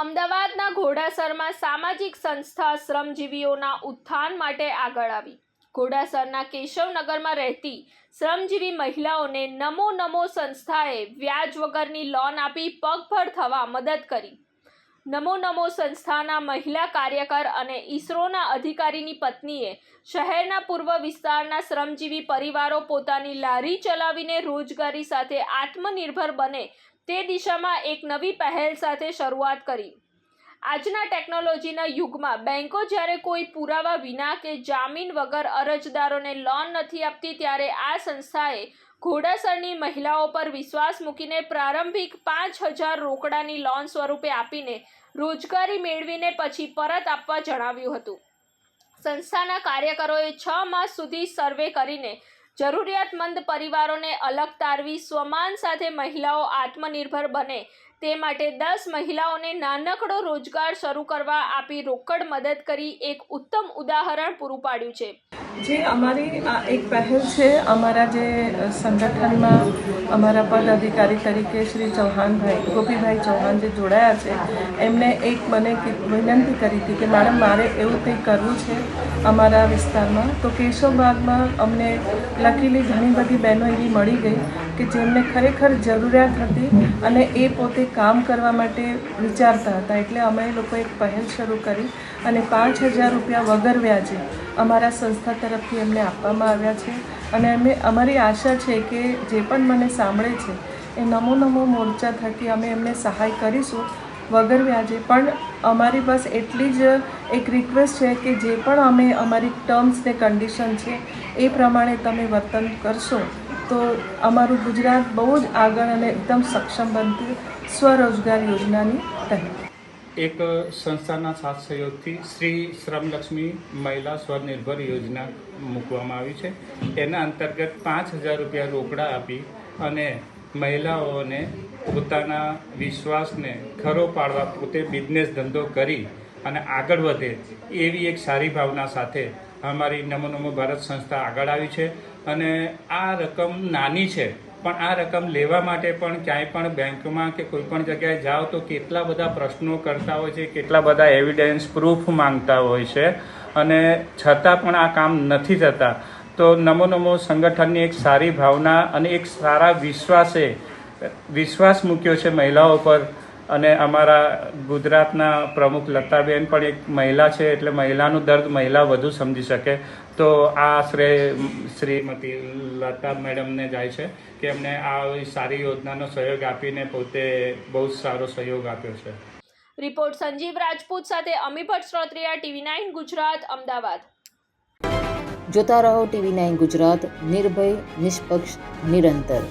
અમદાવાદના ઘોડાસરમાં સામાજિક સંસ્થા શ્રમજીવીઓના ઉત્થાન માટે આગળ આવી। ઘોડાસરના કેશવનગરમાં રહેતી શ્રમજીવી મહિલાઓને નમો નમો સંસ્થાએ વ્યાજ વગરની લોન આપી પગભર થવા મદદ કરી। નમો નમો સંસ્થાના મહિલા કાર્યકર અને ઈસરોના અધિકારીની પત્નીએ શહેરના પૂર્વ વિસ્તારના શ્રમજીવી પરિવારો પોતાની લારી ચલાવીને રોજગારી સાથે આત્મનિર્ભર બને તે દિશામાં એક નવી પહેલ સાથે શરૂઆત કરી। આજના ટેકનોલોજીના યુગમાં બેંકો જ્યારે કોઈ પુરાવા વિના કે જામીન વગર અરજદારોને લોન નથી આપતી, ત્યારે આ સંસ્થાએ ઘોડાસરની મહિલાઓ પર વિશ્વાસ મૂકીને પ્રારંભિક 5,000 રોકડાની લોન સ્વરૂપે આપીને રોજગારી મેળવીને પછી પરત આપવા જણાવ્યું હતું। સંસ્થાના કાર્યકરોએ 6 માસ સુધી સર્વે કરીને જરૂરિયાતમંદ પરિવારોને અલગ તારવી સ્વમાન સાથે મહિલાઓ આત્મનિર્ભર બને તે માટે 10 મહિલાઓને નાનકડો રોજગાર શરૂ કરવા આપી રોકડ મદદ કરી એક ઉત્તમ ઉદાહરણ પૂરું પાડ્યું છે। જે અમારી આ એક પહેલ છે, અમારા જે સંગઠનમાં અમારા પદ અધિકારી તરીકે શ્રી ચૌહાણભાઈ ગોપીભાઈ ચૌહાણ જે જોડાયા છે, એમને એક મને વિનંતી કરી હતી કે મેડમ મારે એવું કંઈક કરવું છે અમારા વિસ્તારમાં। તો કેશવબાગમાં અમને લકીલી ઘણી બધી બહેનો એવી મળી ગઈ કે જેમને ખરેખર જરૂરિયાત હતી અને એ પોતે કામ કરવા માટે વિચારતા હતા। એટલે અમે લોકો એક પહેલ શરૂ કરી અને 5,000 રૂપિયા વગર વ્યાજે અમારા સંસ્થા તરફથી એમને આપવામાં આવ્યા છે। અને અમારી આશા છે કે જે પણ મને સાંભળે છે એ નમો નમો મોરચા થકી અમે એમને સહાય કરીશું વગર વ્યાજે। પણ અમારી બસ એટલી જ એક રિક્વેસ્ટ છે કે જે પણ અમે અમારી ટર્મ્સ ને કન્ડિશન છે એ પ્રમાણે તમે વર્તન કરશો તો અમારું ગુજરાત બહુ જ આગળ અને એકદમ સક્ષમ બનતું સ્વરોજગાર યોજનાની તહેત એક સંસ્થાના સાથ સહયોગથી શ્રી શ્રમલક્ષ્મી મહિલા સ્વનિર્ભર યોજના મૂકવામાં આવી છે। એના અંતર્ગત 5,000 રૂપિયા રોકડા આપી અને મહિલાઓને પોતાના વિશ્વાસને ખરો પાડવા, પોતે બિઝનેસ ધંધો કરી અને આગળ વધે એવી એક સારી ભાવના સાથે અમારી નમો નમો ભારત સંસ્થા આગળ આવી છે। અને આ રકમ નાની છે, પણ આ રકમ લેવા માટે પણ ક્યાંય પણ બેંકમાં કે કોઈ પણ જગ્યાએ જાઓ તો કેટલા બધા પ્રશ્નો કરતા હોય છે, કેટલા બધા એવિડન્સ પ્રૂફ માંગતા હોય છે અને છતાં પણ આ કામ નથી થતા। તો નમો નમો સંગઠનની એક સારી ભાવના અને એક સારા વિશ્વાસ મૂક્યો છે મહિલાઓ પર। અને અમારા ગુજરાતના પ્રમુખ લતાબેન પણ એક મહિલા છે, એટલે મહિલાનું દર્દ મહિલા વધુ સમજી શકે। તો આ શ્રેય શ્રીમતી લતા મેડમને જાય છે કે એમને આ સારી યોજનાનો સહયોગ આપીને પોતે બહુ સારો સહયોગ આપ્યો છે। રિપોર્ટ સંજીવ રાજપૂત સાથે અમી ભટ્ટ શ્રોત્રિયા, TV9 ગુજરાત, અમદાવાદ। જોતા રહો TV9 ગુજરાત, નિર્ભય, નિષ્પક્ષ, નિરંતર।